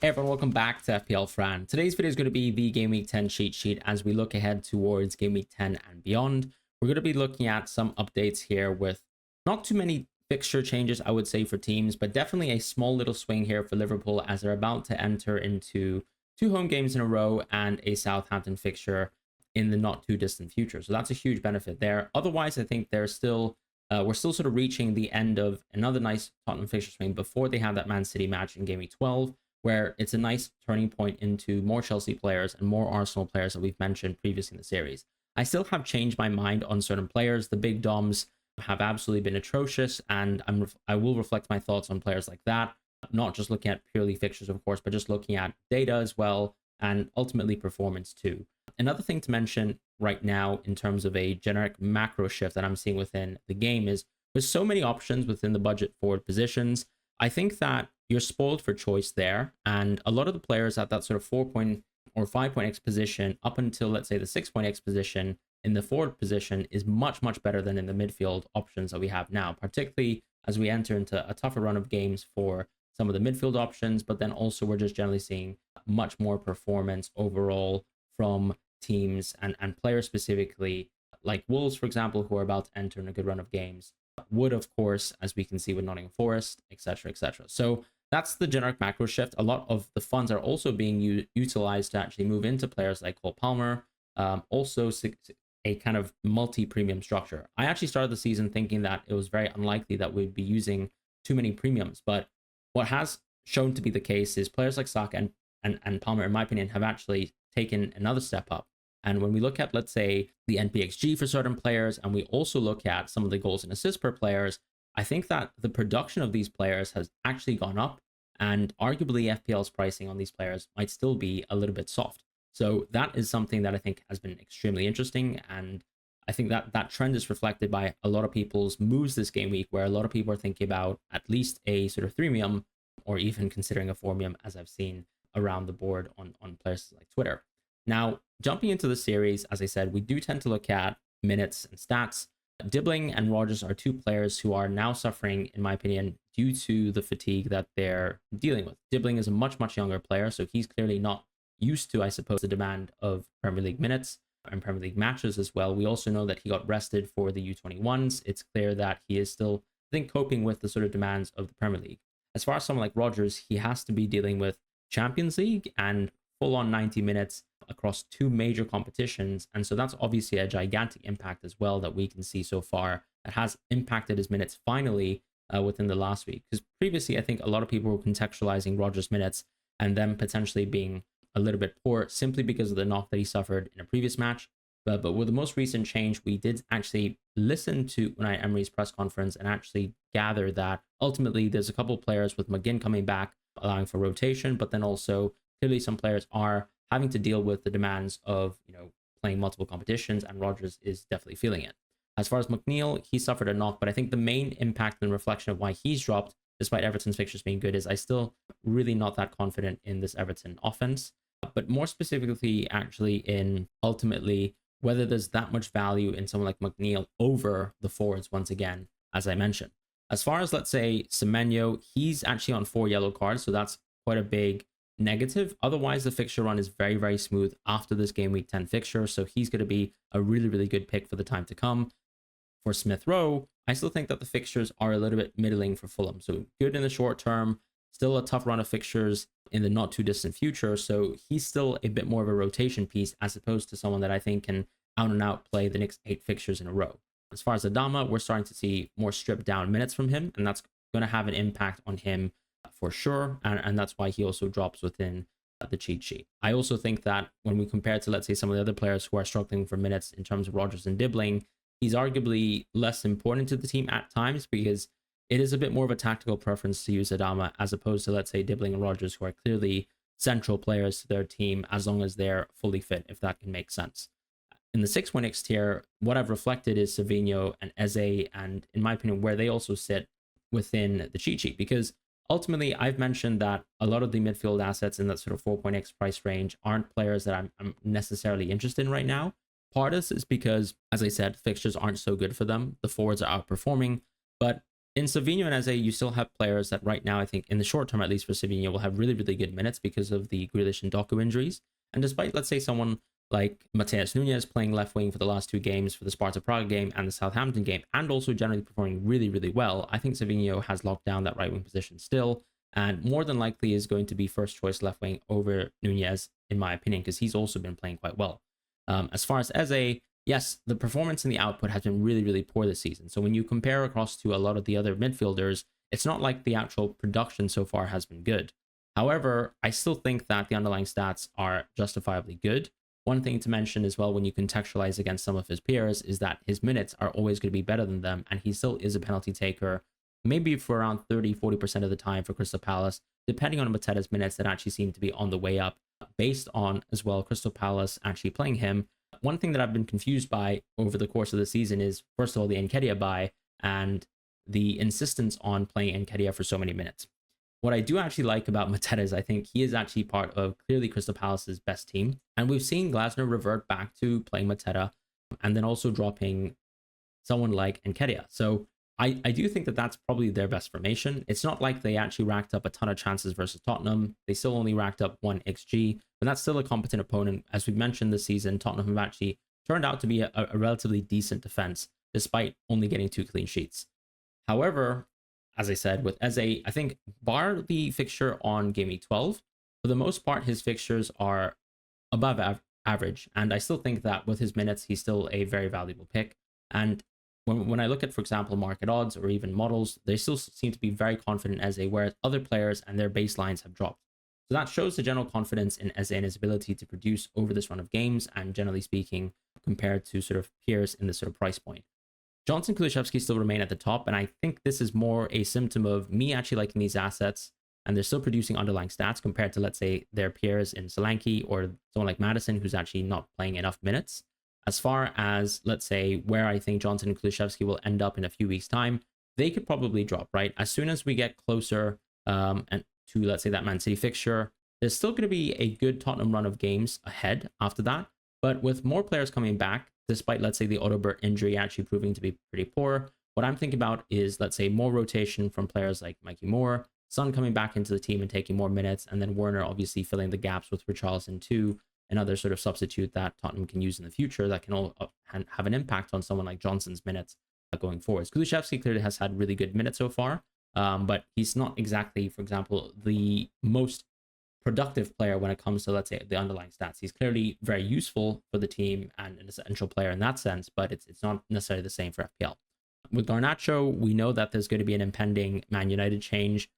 Hey everyone, welcome back to FPL Fran. Today's video is going to be the Game Week 10 cheat sheet as we look ahead towards Game Week 10 and beyond. We're going to be looking at some updates here with not too many fixture changes, I would say, for teams, but definitely a small little swing here for Liverpool as they're about to enter into 2 home games in a row and a Southampton fixture in the not too distant future. So that's a huge benefit there. Otherwise, I think we're still sort of reaching the end of another nice Tottenham fixture swing before they have that Man City match in Game Week 12. Where it's a nice turning point into more Chelsea players and more Arsenal players that we've mentioned previously in the series. I still have changed my mind on certain players. The big doms have absolutely been atrocious, and I will reflect my thoughts on players like that, not just looking at purely fixtures, of course, but just looking at data as well, and ultimately performance too. Another thing to mention right now in terms of a generic macro shift that I'm seeing within the game is there's so many options within the budget forward positions. I think that you're spoiled for choice there, and a lot of the players at that sort of 4 or 5 X position up until, let's say, the 6 X position in the forward position is much better than in the midfield options that we have now, particularly as we enter into a tougher run of games for some of the midfield options. But then also we're just generally seeing much more performance overall from teams and players specifically like Wolves, for example, who are about to enter in a good run of games. Wood, of course, as we can see with Nottingham Forest, etc., etc. So that's the generic macro shift. A lot of the funds are also being utilized to actually move into players like Cole Palmer, also a kind of multi-premium structure. I actually started the season thinking that it was very unlikely that we'd be using too many premiums, but what has shown to be the case is players like Saka and Palmer, in my opinion, have actually taken another step up. And when we look at, let's say, the NPXG for certain players, and we also look at some of the goals and assists per players, I think that the production of these players has actually gone up, and arguably FPL's pricing on these players might still be a little bit soft. So that is something that I think has been extremely interesting, and I think that that trend is reflected by a lot of people's moves this game week, where a lot of people are thinking about at least a sort of 3-mium or even considering a 4-mium, as I've seen around the board on places like Twitter. Now, jumping into the series, as I said, we do tend to look at minutes and stats. Dibbling and Rodgers are 2 players who are now suffering, in my opinion, due to the fatigue that they're dealing with. Dibbling is a much younger player, so he's clearly not used to, I suppose, the demand of Premier League minutes and Premier League matches as well. We also know that he got rested for the U21s. It's clear that he is still, I think, coping with the sort of demands of the Premier League. As far as someone like Rodgers, he has to be dealing with Champions League and full-on 90 minutes across 2 major competitions, and so that's obviously a gigantic impact as well that we can see so far that has impacted his minutes finally within the last week. Because previously, I think a lot of people were contextualizing Rodgers' minutes and them potentially being a little bit poor simply because of the knock that he suffered in a previous match. But with the most recent change, we did actually listen to Unai Emery's press conference and actually gather that ultimately there's a couple of players with McGinn coming back, allowing for rotation, but then also clearly some players are having to deal with the demands of, playing multiple competitions, and Rodgers is definitely feeling it. As far as McNeil, he suffered a knock, but I think the main impact and reflection of why he's dropped, despite Everton's fixtures being good, is I still really not that confident in this Everton offense, but more specifically actually in ultimately whether there's that much value in someone like McNeil over the forwards once again, as I mentioned. As far as, let's say, Semenyo, he's actually on 4 yellow cards, so that's quite a big negative. Otherwise, the fixture run is very smooth after this game week 10 fixture, so he's going to be a really good pick for the time to come. For Smith Rowe, I still think that the fixtures are a little bit middling for Fulham, so good in the short term, still a tough run of fixtures in the not too distant future, so he's still a bit more of a rotation piece as opposed to someone that I think can out and out play the next 8 fixtures in a row. As far as Adama, we're starting to see more stripped down minutes from him, and that's going to have an impact on him for sure, and that's why he also drops within the cheat sheet. I also think that when we compare to, let's say, some of the other players who are struggling for minutes in terms of Rodgers and Dibbling, he's arguably less important to the team at times because it is a bit more of a tactical preference to use Adama as opposed to, let's say, Dibbling and Rodgers, who are clearly central players to their team as long as they're fully fit, if that can make sense. In the 6-1X tier, what I've reflected is Savinho and Eze, and in my opinion, where they also sit within the cheat sheet, because ultimately, I've mentioned that a lot of the midfield assets in that sort of 4.x price range aren't players that I'm necessarily interested in right now. Part of this is because, as I said, fixtures aren't so good for them. The forwards are outperforming, but In Savinho and Eze, you still have players that right now, I think in the short term, at least for Savinho, will have really, really good minutes because of the Grealish and Doku injuries. And despite, let's say, someone like Mateus Nunes playing left wing for the last 2 games for the Sparta Prague game and the Southampton game, and also generally performing really, really well, I think Savinho has locked down that right wing position still, and more than likely is going to be first choice left wing over Nunes, in my opinion, because he's also been playing quite well. As far as Eze, yes, the performance and the output has been really, really poor this season. So when you compare across to a lot of the other midfielders, it's not like the actual production so far has been good. However, I still think that the underlying stats are justifiably good. One thing to mention as well when you contextualize against some of his peers is that his minutes are always going to be better than them, and he still is a penalty taker, maybe for around 30-40% of the time for Crystal Palace, depending on Mateta's minutes that actually seem to be on the way up, based on as well Crystal Palace actually playing him. One thing that I've been confused by over the course of the season is, first of all, the Nketiah buy and the insistence on playing Nketiah for so many minutes. What I do actually like about Mateta is I think he is actually part of clearly Crystal Palace's best team. And we've seen Glasner revert back to playing Mateta and then also dropping someone like Nketiah. So I do think that that's probably their best formation. It's not like they actually racked up a ton of chances versus Tottenham. They still only racked up 1 XG, but that's still a competent opponent. As we've mentioned this season, Tottenham have actually turned out to be a relatively decent defense, despite only getting 2 clean sheets. However, as I said, with Eze, I think bar the fixture on Game Week 12, for the most part, his fixtures are above average. And I still think that with his minutes, he's still a very valuable pick. And when I look at, for example, market odds or even models, they still seem to be very confident in Eze, whereas other players and their baselines have dropped. So that shows the general confidence in Eze and his ability to produce over this run of games, and generally speaking, compared to sort of peers in this sort of price point. Johnson, Kulusevski still remain at the top, and I think this is more a symptom of me actually liking these assets, and they're still producing underlying stats compared to, let's say, their peers in Solanke or someone like Madison, who's actually not playing enough minutes. As far as, let's say, where I think Johnson and Kulusevski will end up in a few weeks' time, they could probably drop, right? As soon as we get closer and to, let's say, that Man City fixture, there's still going to be a good Tottenham run of games ahead after that. But with more players coming back, despite, let's say, the Odobert injury actually proving to be pretty poor, what I'm thinking about is, let's say, more rotation from players like Mikey Moore, Son coming back into the team and taking more minutes, and then Werner obviously filling the gaps with Richarlison too, another sort of substitute that Tottenham can use in the future that can all have an impact on someone like Johnson's minutes going forward. Kulusevski clearly has had really good minutes so far, but he's not exactly, for example, the most productive player when it comes to, let's say, the underlying stats. He's clearly very useful for the team and an essential player in that sense, but it's not necessarily the same for FPL. With Garnacho, we know that there's going to be an impending Man United change.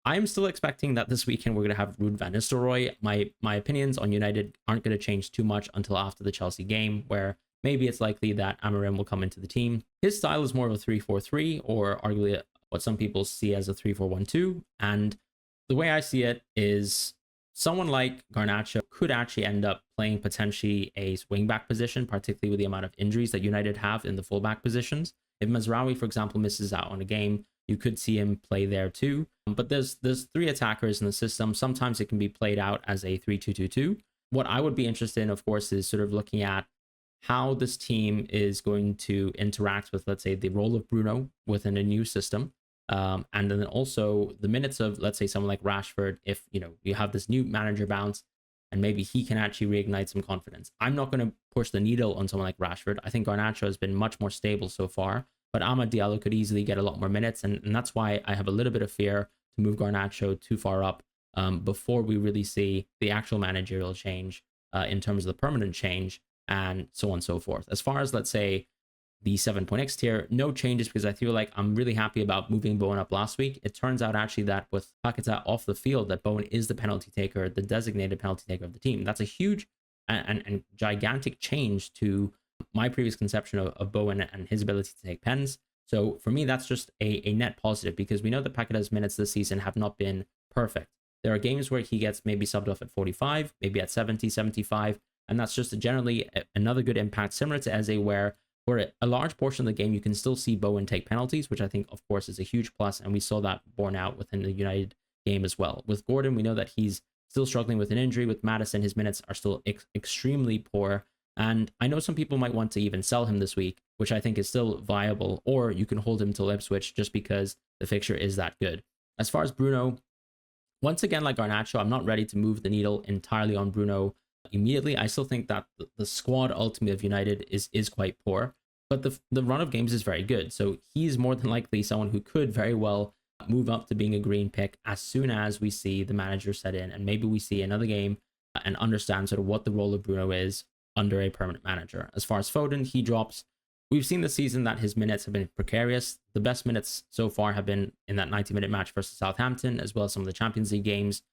I'm still expecting that this weekend we're going to have Ruud van Nistelrooy. My opinions on United aren't going to change too much until after the Chelsea game, where maybe it's likely that Amorim will come into the team. His style is more of a 3-4-3, or arguably what some people see as a 3-4-1-2. And the way I see it is someone like Garnacho could actually end up playing potentially a wing-back position, particularly with the amount of injuries that United have in the full-back positions. If Mazraoui, for example, misses out on a game, you could see him play there too. But there's 3 attackers in the system. Sometimes it can be played out as a 3-2-2-2. What I would be interested in, of course, is sort of looking at how this team is going to interact with, let's say, the role of Bruno within a new system. And then also the minutes of, let's say, someone like Rashford, if, you have this new manager bounce and maybe he can actually reignite some confidence. I'm not going to push the needle on someone like Rashford. I think Garnacho has been much more stable so far, but Amad Diallo could easily get a lot more minutes. And that's why I have a little bit of fear to move Garnacho too far up before we really see the actual managerial change in terms of the permanent change and so on and so forth. As far as, let's say, the 7.x tier, no changes because I feel like I'm really happy about moving Bowen up last week. It turns out actually that with Paqueta off the field, that Bowen is the penalty taker, the designated penalty taker of the team. That's a huge and gigantic change to my previous conception of Bowen and his ability to take pens. So for me, that's just a net positive because we know that Paqueta's minutes this season have not been perfect. There are games where he gets maybe subbed off at 45, maybe at 70, 75, and that's just generally another good impact, similar to Eze, where for a large portion of the game, you can still see Bowen take penalties, which I think, of course, is a huge plus, and we saw that borne out within the United game as well. With Gordon, we know that he's still struggling with an injury. With Madison, his minutes are still extremely poor, and I know some people might want to even sell him this week, which I think is still viable, or you can hold him till Ipswich just because the fixture is that good. As far as Bruno, once again, like Garnacho, I'm not ready to move the needle entirely on Bruno immediately. I still think that the squad ultimately of United is quite poor, but the run of games is very good. So he's more than likely someone who could very well move up to being a green pick as soon as we see the manager set in, and maybe we see another game and understand sort of what the role of Bruno is under a permanent manager. As far as Foden, he drops. We've seen this season that his minutes have been precarious. The best minutes so far have been in that 90-minute match versus Southampton, as well as some of the Champions League games.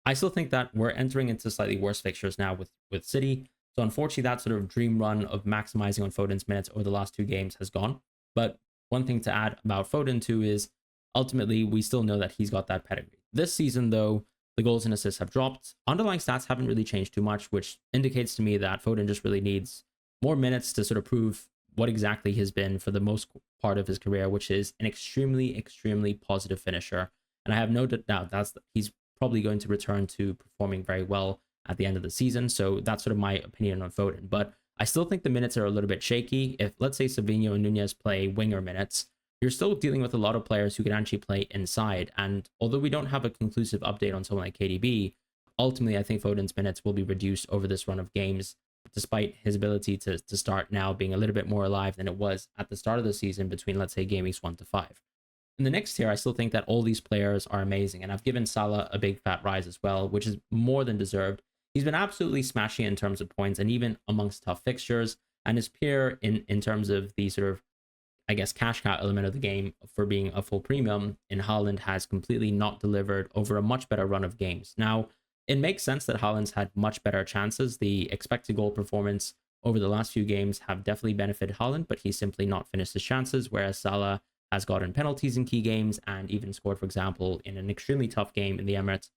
I still think that we're entering into slightly worse fixtures now with City. So unfortunately, that sort of dream run of maximizing on Foden's minutes over the last 2 games has gone. But one thing to add about Foden too is ultimately we still know that he's got that pedigree. This season, though, the goals and assists have dropped. Underlying stats haven't really changed too much, which indicates to me that Foden just really needs more minutes to sort of prove what exactly he has been for the most part of his career, which is an extremely, extremely positive finisher. And I have no doubt he's probably going to return to performing very well at the end of the season. So that's sort of my opinion on Foden. But I still think the minutes are a little bit shaky. If, let's say, Savinho and Nunez play winger minutes, you're still dealing with a lot of players who can actually play inside. And although we don't have a conclusive update on someone like KDB, ultimately, I think Foden's minutes will be reduced over this run of games, despite his ability to start now being a little bit more alive than it was at the start of the season between, let's say, game weeks 1 to 5. In the next tier, I still think that all these players are amazing, and I've given Salah a big fat rise as well, which is more than deserved. He's been absolutely smashing in terms of points and even amongst tough fixtures, and his peer in terms of the sort of, I guess, cash cow element of the game for being a full premium in Haaland has completely not delivered over a much better run of games. Now, it makes sense that Haaland's had much better chances. The expected goal performance over the last few games have definitely benefited Haaland, but he's simply not finished his chances, whereas Salah has gotten penalties in key games and even scored, for example, in an extremely tough game in the Emirates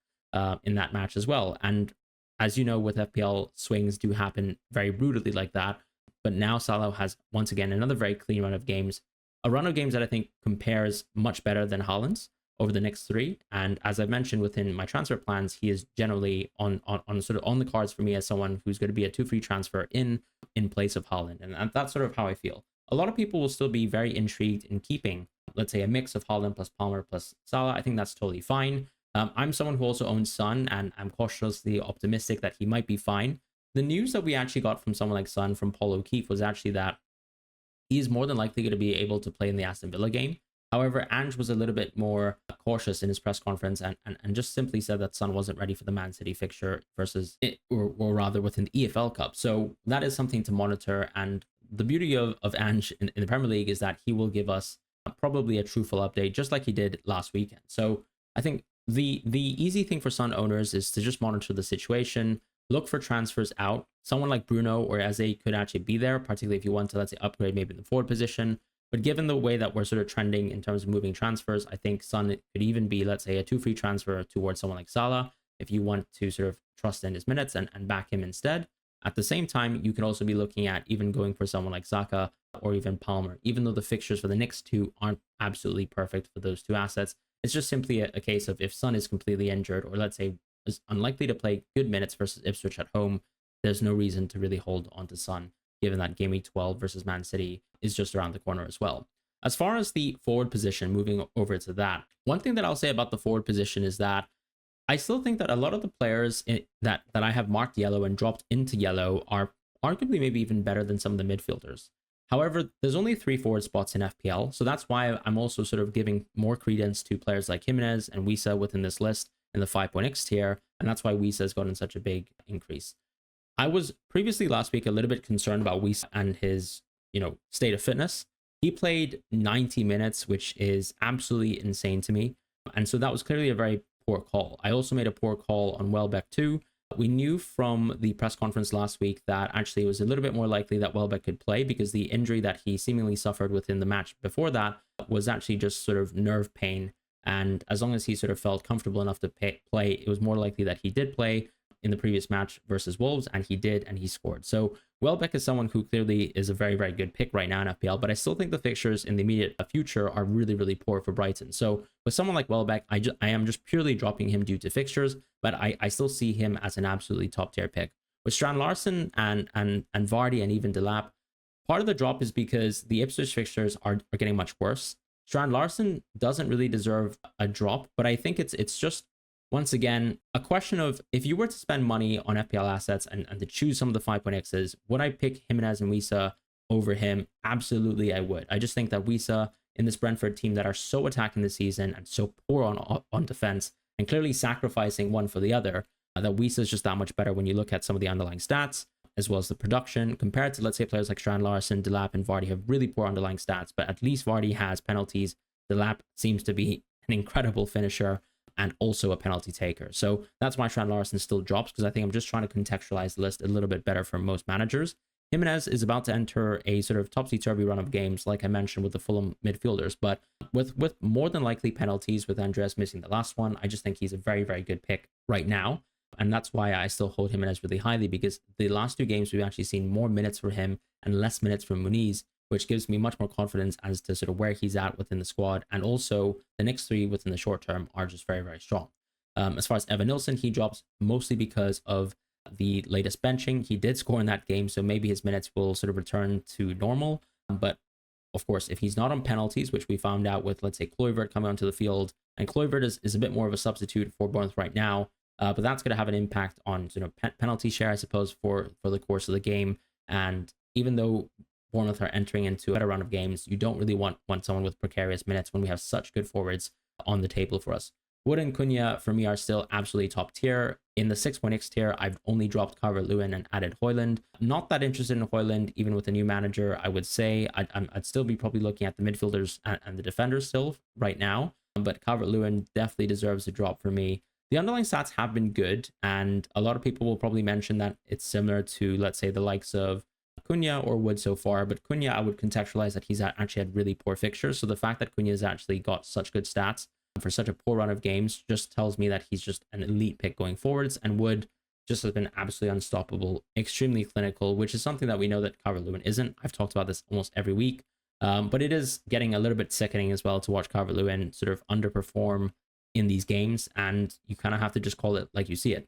in that match as well. And as you know, with FPL, swings do happen very brutally like that. But now Salah has, once again, another very clean run of games, a run of games that I think compares much better than Haaland's over the next 3. And as I've mentioned within my transfer plans, he is generally on sort of on the cards for me as someone who's going to be a 2 free transfer in place of Haaland. And that's sort of how I feel. A lot of people will still be very intrigued in keeping, let's say, a mix of Haaland plus Palmer plus Salah. I think that's totally fine. I'm someone who also owns Son, and I'm cautiously optimistic that he might be fine. The news that we actually got from someone like Son, from Paul O'Keefe, was actually that he's more than likely going to be able to play in the Aston Villa game. However, Ange was a little bit more cautious in his press conference and just simply said that Son wasn't ready for the Man City fixture versus it, or rather within the EFL Cup. So that is something to monitor. And the beauty of Ange in the Premier League is that he will give us probably a truthful update, just like he did last weekend. So I think the easy thing for Son owners is to just monitor the situation, look for transfers out. Someone like Bruno or Eze could actually be there, particularly if you want to, let's say, upgrade maybe in the forward position. But given the way that we're sort of trending in terms of moving transfers, I think Son could even be, let's say, a 2 free transfer towards someone like Salah if you want to sort of trust in his minutes and back him instead. At the same time, you could also be looking at even going for someone like Saka or even Palmer, even though the fixtures for the next 2 aren't absolutely perfect for those 2 assets. It's just simply a case of if Son is completely injured or, let's say, is unlikely to play good minutes versus Ipswich at home, there's no reason to really hold on to Son, given that game week 12 versus Man City is just around the corner as well. As far as the forward position, moving over to that, one thing that I'll say about the forward position is that I still think that a lot of the players that I have marked yellow and dropped into yellow are arguably maybe even better than some of the midfielders. However, there's only 3 forward spots in FPL, so that's why I'm also sort of giving more credence to players like Jimenez and Wisa within this list in the 5.x tier, and that's why Wisa has gotten such a big increase. I was previously last week a little bit concerned about Wisa and his, state of fitness. He played 90 minutes, which is absolutely insane to me, and so that was clearly a very poor call. I also made a poor call on Welbeck too. We knew from the press conference last week that actually it was a little bit more likely that Welbeck could play because the injury that he seemingly suffered within the match before that was actually just sort of nerve pain. And as long as he sort of felt comfortable enough to play, it was more likely that he did play in the previous match versus Wolves, and he did, and he scored. So Welbeck is someone who clearly is a very, very good pick right now in FPL, but I still think the fixtures in the immediate future are really, really poor for Brighton. So with someone like Welbeck, I am just purely dropping him due to fixtures, but I still see him as an absolutely top tier pick. With Strand Larson and Vardy and even Delap, Part of the drop is because the Ipswich fixtures are getting much worse. Strand Larson doesn't really deserve a drop, but I think it's just, once again, a question of, if you were to spend money on FPL assets and to choose some of the 5.Xs, would I pick Jimenez and Wisa over him? Absolutely, I would. I just think that Wisa in this Brentford team that are so attacking this season and so poor on defense and clearly sacrificing one for the other, that Wisa is just that much better when you look at some of the underlying stats, as well as the production, compared to, let's say, players like Strand Larson, Delap, and Vardy have really poor underlying stats, but at least Vardy has penalties. Delap seems to be an incredible finisher and also a penalty taker. So that's why Strand Larson still drops, because I think I'm just trying to contextualize the list a little bit better for most managers. Jimenez is about to enter a sort of topsy-turvy run of games, like I mentioned, with the Fulham midfielders, but with more than likely penalties, with Andreas missing the last one, I just think he's a very, very good pick right now. And that's why I still hold Jimenez really highly, because the last 2 games we've actually seen more minutes for him and less minutes from Muniz, which gives me much more confidence as to sort of where he's at within the squad. And also the next 3 within the short term are just very, very strong. As far as Evan Nilsson, he drops mostly because of the latest benching. He did score in that game, so maybe his minutes will sort of return to normal. But of course, if he's not on penalties, which we found out with, let's say, Kluivert coming onto the field, and Kluivert is a bit more of a substitute for Bournemouth right now, but that's going to have an impact on sort of penalty share, I suppose, for the course of the game. And even though Bournemouth are entering into a better round of games, you don't really want someone with precarious minutes when we have such good forwards on the table for us. Wood and Cunha, for me, are still absolutely top tier. In the 6.X tier, I've only dropped Calvert-Lewin and added Højlund. Not that interested in Højlund, even with a new manager, I would say. I'd still be probably looking at the midfielders and the defenders still right now. But Calvert-Lewin definitely deserves a drop for me. The underlying stats have been good, and a lot of people will probably mention that it's similar to, let's say, the likes of Cunha or Wood so far. But Cunha, I would contextualize that he's actually had really poor fixtures. So the fact that Cunha has actually got such good stats for such a poor run of games just tells me that he's just an elite pick going forwards. And Wood just has been absolutely unstoppable, extremely clinical, which is something that we know that Calvert-Lewin isn't. I've talked about this almost every week, but it is getting a little bit sickening as well to watch Calvert-Lewin sort of underperform in these games, and you kind of have to just call it like you see it.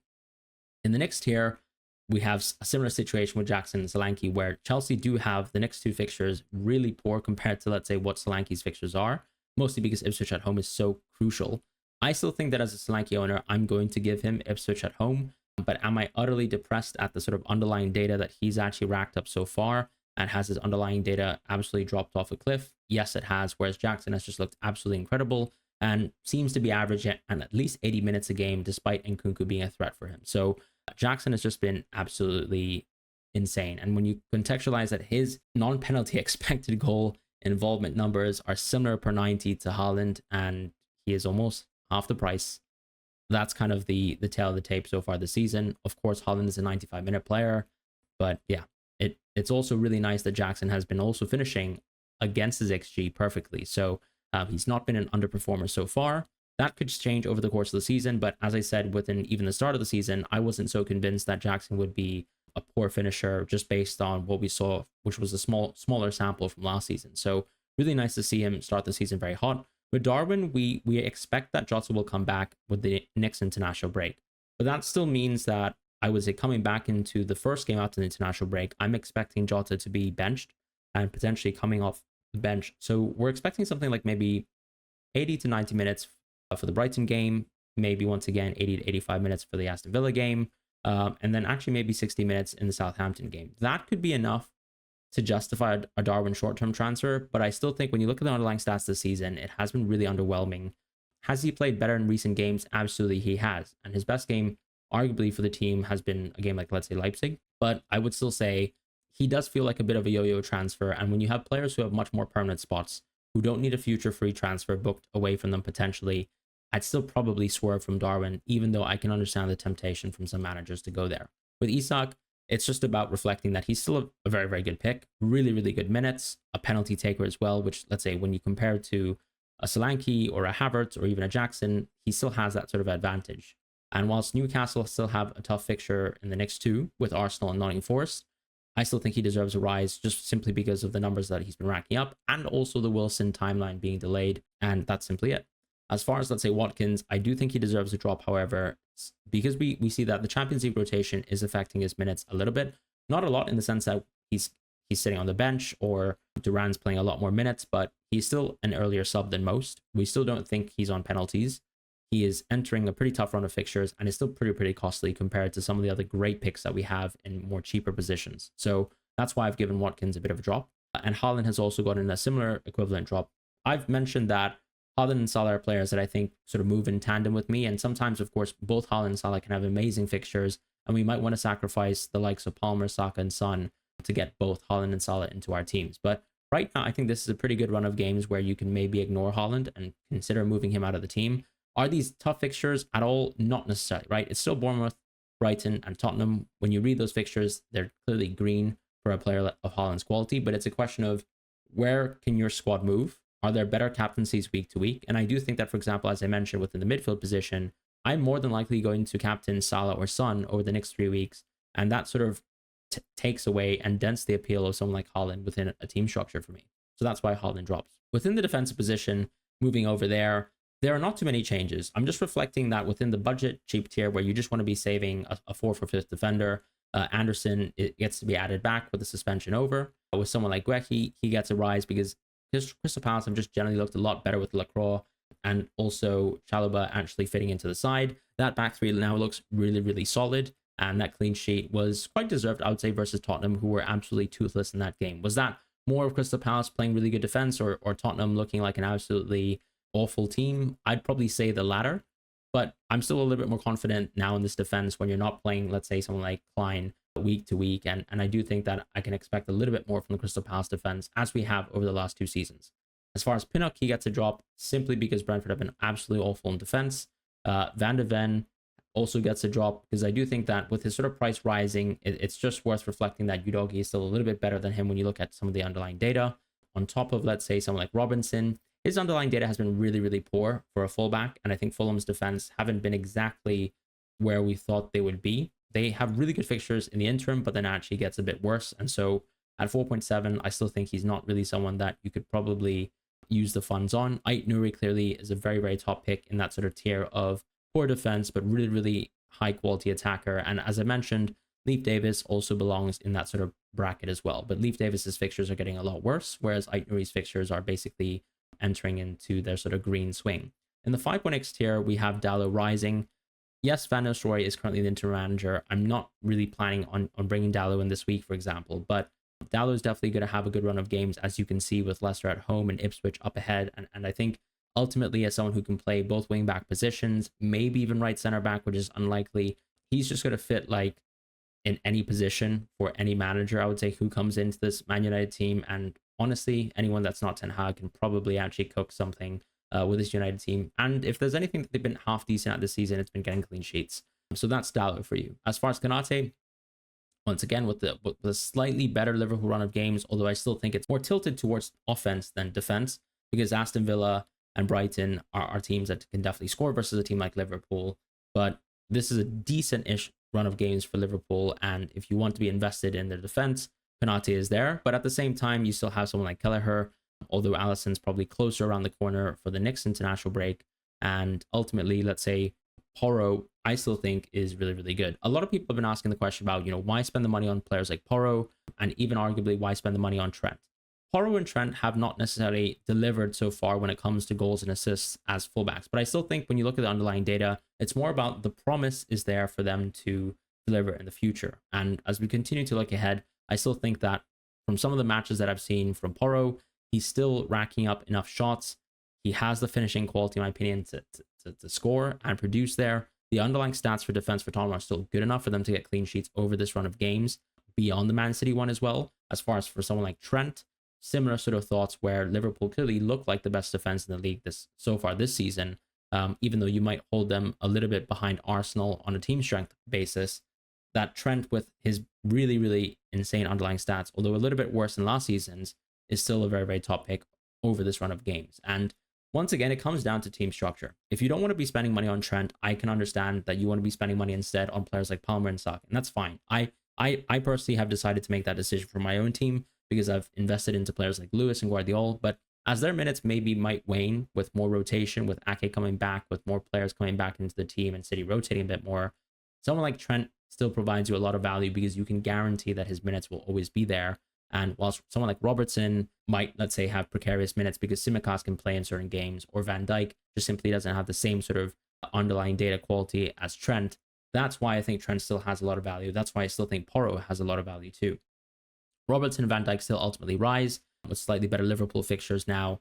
In the next tier, we have a similar situation with Jackson and Solanke, where Chelsea do have the next 2 fixtures really poor compared to, let's say, what Solanke's fixtures are, mostly because Ipswich at home is so crucial. I still think that as a Solanke owner, I'm going to give him Ipswich at home, but am I utterly depressed at the sort of underlying data that he's actually racked up so far, and has his underlying data absolutely dropped off a cliff? Yes, it has, whereas Jackson has just looked absolutely incredible and seems to be average at least 80 minutes a game, despite Nkunku being a threat for him. So Jackson has just been absolutely insane. And when you contextualize that his non-penalty expected goal involvement numbers are similar per 90 to Haaland, and he is almost half the price, that's kind of the tail of the tape so far this season. Of course, Haaland is a 95-minute player, but yeah, it's also really nice that Jackson has been also finishing against his XG perfectly. So he's not been an underperformer so far. That could change over the course of the season, but as I said, within even the start of the season, I wasn't so convinced that Jackson would be a poor finisher just based on what we saw, which was a smaller sample from last season. So really nice to see him start the season very hot. With Darwin, we expect that Jota will come back with the next international break, but that still means that I would say coming back into the first game after the international break, I'm expecting Jota to be benched and potentially coming off the bench. So we're expecting something like maybe 80 to 90 minutes for the Brighton game, maybe once again 80 to 85 minutes for the Aston Villa game, and then actually maybe 60 minutes in the Southampton game. That could be enough to justify a Darwin short-term transfer, but I still think when you look at the underlying stats this season, it has been really underwhelming. Has he played better in recent games? Absolutely he has, and his best game arguably for the team has been a game like, let's say, Leipzig, but I would still say he does feel like a bit of a yo-yo transfer. And when you have players who have much more permanent spots, who don't need a future free transfer booked away from them potentially, I'd still probably swerve from Darwin, even though I can understand the temptation from some managers to go there. With Isak, it's just about reflecting that he's still a very, very good pick, really, really good minutes, a penalty taker as well, which, let's say, when you compare to a Solanke or a Havertz or even a Jackson, he still has that sort of advantage. And whilst Newcastle still have a tough fixture in the next 2 with Arsenal and Nottingham Forest, I still think he deserves a rise just simply because of the numbers that he's been racking up, and also the Wilson timeline being delayed, and that's simply it. As far as, let's say, Watkins, I do think he deserves a drop, however, because we see that the Champions League rotation is affecting his minutes a little bit. Not a lot, in the sense that he's sitting on the bench or Duran's playing a lot more minutes, but he's still an earlier sub than most. We still don't think he's on penalties. He is entering a pretty tough run of fixtures and is still pretty costly compared to some of the other great picks that we have in more cheaper positions. So that's why I've given Watkins a bit of a drop. And Haaland has also gotten a similar equivalent drop. I've mentioned that Haaland and Salah are players that I think sort of move in tandem with me. And sometimes, of course, both Haaland and Salah can have amazing fixtures. And we might want to sacrifice the likes of Palmer, Saka, and Son to get both Haaland and Salah into our teams. But right now, I think this is a pretty good run of games where you can maybe ignore Haaland and consider moving him out of the team. Are these tough fixtures at all? Not necessarily, right? It's still Bournemouth, Brighton, and Tottenham. When you read those fixtures, they're clearly green for a player of Haaland's quality, but it's a question of where can your squad move? Are there better captaincies week to week? And I do think that, for example, as I mentioned within the midfield position, I'm more than likely going to captain Salah or Son over the next 3 weeks. And that sort of takes away and dents the appeal of someone like Haaland within a team structure for me. So that's why Haaland drops. Within the defensive position, moving over there are not too many changes. I'm just reflecting that within the budget cheap tier where you just want to be saving a 4th or 5th defender, Anderson, it gets to be added back with the suspension over. With someone like Guehi, he gets a rise because Crystal Palace have just generally looked a lot better with Lacroix and also Chalobah actually fitting into the side. That back three now looks really solid, and that clean sheet was quite deserved, I would say, versus Tottenham, who were absolutely toothless in that game. Was that more of Crystal Palace playing really good defense or Tottenham looking like an absolutely awful team? I'd probably say the latter, but I'm still a little bit more confident now in this defense when you're not playing, let's say, someone like Klein week to week, and I do think that I can expect a little bit more from the Crystal Palace defense as we have over the last 2 seasons. As far as Pinnock, he gets a drop simply because Brentford have been absolutely awful in defense. Van de Ven also gets a drop because I do think that with his sort of price rising, it's just worth reflecting that Udogie is still a little bit better than him when you look at some of the underlying data. On top of, let's say, someone like Robinson, his underlying data has been really poor for a fullback, and I think Fulham's defense haven't been exactly where we thought they would be. They have really good fixtures in the interim, but then actually gets a bit worse. And so at 4.7, I still think he's not really someone that you could probably use the funds on. Ait Nouri clearly is a very top pick in that sort of tier of poor defense, but really high quality attacker. And as I mentioned, Leif Davis also belongs in that sort of bracket as well. But Leif Davis's fixtures are getting a lot worse, whereas Ait Nouri's fixtures are basically entering into their sort of green swing. In the 5.x tier, we have Dalot rising. Yes, Van Nistelrooy is currently the interim manager. I'm not really planning on bringing Dalot in this week, for example, but Dalot is definitely going to have a good run of games, as you can see with Leicester at home and Ipswich up ahead. And I think ultimately, as someone who can play both wing back positions, maybe even right center back, which is unlikely, he's just going to fit like in any position for any manager, I would say, who comes into this Man United team. And honestly, anyone that's not Ten Hag can probably actually cook something with this United team. And if there's anything that they've been half decent at this season, it's been getting clean sheets. So that's Dalot for you. As far as Konate, once again, with the slightly better Liverpool run of games, although I still think it's more tilted towards offense than defense, because Aston Villa and Brighton are teams that can definitely score versus a team like Liverpool. But this is a decent-ish run of games for Liverpool, and if you want to be invested in their defense, Konate is there. But at the same time, you still have someone like Kelleher, although Alisson's probably closer around the corner for the next international break. And ultimately, let's say Porro, I still think is really good. A lot of people have been asking the question about, why spend the money on players like Porro, and even arguably why spend the money on Trent. Porro and Trent have not necessarily delivered so far when it comes to goals and assists as fullbacks, but I still think when you look at the underlying data, it's more about the promise is there for them to deliver in the future. And as we continue to look ahead, I still think that from some of the matches that I've seen from Porro, he's still racking up enough shots. He has the finishing quality, in my opinion, to score and produce there. The underlying stats for defense for Tottenham are still good enough for them to get clean sheets over this run of games beyond the Man City one as well. As far as for someone like Trent, similar sort of thoughts where Liverpool clearly look like the best defense in the league so far this season, even though you might hold them a little bit behind Arsenal on a team strength basis. That Trent, with his really insane underlying stats, although a little bit worse than last season's, is still a very top pick over this run of games. And once again, it comes down to team structure. If you don't want to be spending money on Trent, I can understand that you want to be spending money instead on players like Palmer and Saka, and that's fine. I personally have decided to make that decision for my own team because I've invested into players like Lewis and Guardiola, but as their minutes maybe might wane with more rotation, with Ake coming back, with more players coming back into the team and City rotating a bit more, someone like Trent still provides you a lot of value because you can guarantee that his minutes will always be there. And whilst someone like Robertson might, let's say, have precarious minutes because Tsimikas can play in certain games, or Van Dijk just simply doesn't have the same sort of underlying data quality as Trent, that's why I think Trent still has a lot of value. That's why I still think Porro has a lot of value too. Robertson and Van Dijk still ultimately rise with slightly better Liverpool fixtures now.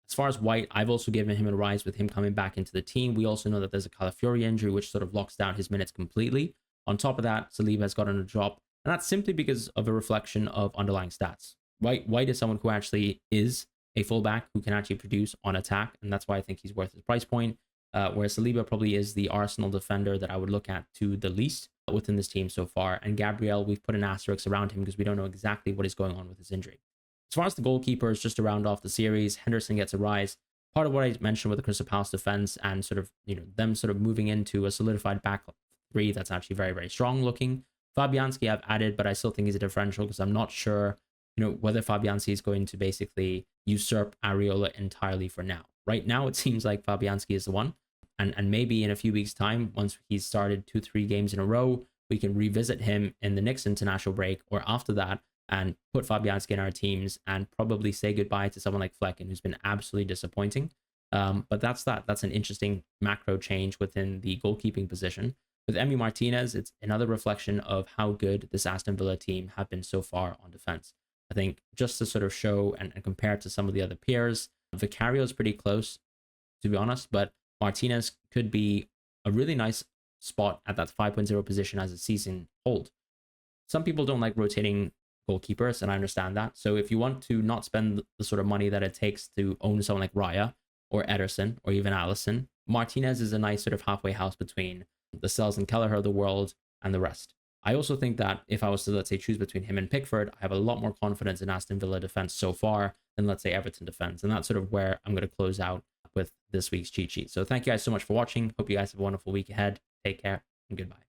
As far as White, I've also given him a rise with him coming back into the team. We also know that there's a Calafiori injury, which sort of locks down his minutes completely. On top of that, Saliba has gotten a drop, and that's simply because of a reflection of underlying stats. White is someone who actually is a fullback who can actually produce on attack, and that's why I think he's worth his price point. Whereas Saliba probably is the Arsenal defender that I would look at to the least within this team so far. And Gabriel, we've put an asterisk around him because we don't know exactly what is going on with his injury. As far as the goalkeepers, just to round off the series, Henderson gets a rise. Part of what I mentioned with the Crystal Palace defense and sort of, them sort of moving into a solidified back three that's actually very, very strong looking. Fabianski I've added, but I still think he's a differential because I'm not sure, whether Fabianski is going to basically usurp Areola entirely for now. Right now, it seems like Fabianski is the one. And maybe in a few weeks' time, once he's started 2-3 games in a row, we can revisit him in the next international break or after that and put Fabianski in our teams and probably say goodbye to someone like Flecken, who's been absolutely disappointing. But that's that. That's an interesting macro change within the goalkeeping position. With Emi Martinez, it's another reflection of how good this Aston Villa team have been so far on defense. I think just to sort of show and compare to some of the other peers, Vicario is pretty close, to be honest, but Martinez could be a really nice spot at that 5.0 position as a season hold. Some people don't like rotating goalkeepers, and I understand that. So if you want to not spend the sort of money that it takes to own someone like Raya or Ederson or even Allison, Martinez is a nice sort of halfway house between the Sells and Kelleher of the world and the rest. I also think that if I was to, let's say, choose between him and Pickford, I have a lot more confidence in Aston Villa defense so far than, let's say, Everton defense. And that's sort of where I'm going to close out with this week's cheat sheet. So thank you guys so much for watching. Hope you guys have a wonderful week ahead. Take care and goodbye.